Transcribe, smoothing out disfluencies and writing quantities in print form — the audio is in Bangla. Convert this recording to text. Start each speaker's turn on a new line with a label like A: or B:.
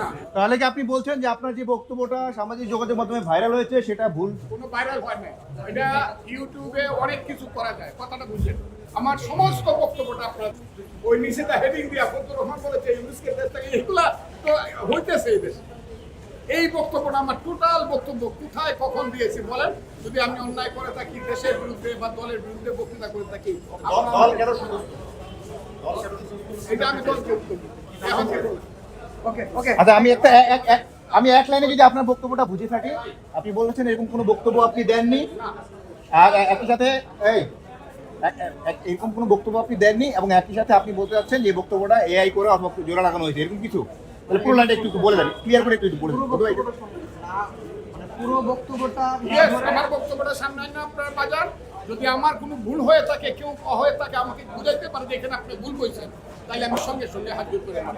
A: না।
B: তাহলে কি আপনি বলছেন যে আপনার যে বক্তব্যটা সামাজিক যোগাযোগ মাধ্যমে ভাইরাল হয়েছে সেটা ভুল?
A: কোনো ভাইরাল হয় নাই, এটা ইউটিউবে অনেক কিছু করা যায়, কথাটা বুঝছেন। আমার সমস্ত বক্তব্যটা আপনার ওই নিচে হেডিং দিয়া ফজলুর রহমান বলেছে ইউনুসকে দেশ থেকে, এগুলা তো হইতেছে এই দেশে। এই বক্তব্যটা আমার টোটাল বক্তব্য কোথায় কখন দিয়েছি বলেন? যদি আমি অন্যায় করে থাকি, দেশের বিরুদ্ধে বা দলের বিরুদ্ধে বক্তৃতা করে থাকি, এটা আমি দলকে উত্তর দিই। এখন দেখুন।
B: আচ্ছা, আমি এক লাইনে যদি আপনার বক্তব্যটা বুঝে থাকি, আপনি বলেছেন এরকম কোনো বক্তব্য আপনি দেননি, আর একই সাথে এরকম কোনো বক্তব্য আপনি দেননি, এবং একই সাথে আপনি বলতে চাচ্ছেন যে বক্তব্যটা এআই করে অথবা জোড়া লাগানো হয়েছে, এরকম কিছু? তাহলে পুরো লাইনটা একটু বলে দেন, ক্লিয়ার করে একটু বলে দেন।
C: পুরো বক্তব্যটা
A: Yes, আমার বক্তব্যটা সামনে আইন না আপনার বাজার। যদি আমার কোনো ভুল হয়ে থাকে, কেউ হয়ে থাকে, আমাকে বুঝাইতে পারে যে এখানে আপনি ভুল করেছেন, তাহলে আমি সঙ্গে সঙ্গে হাজির করে নেব।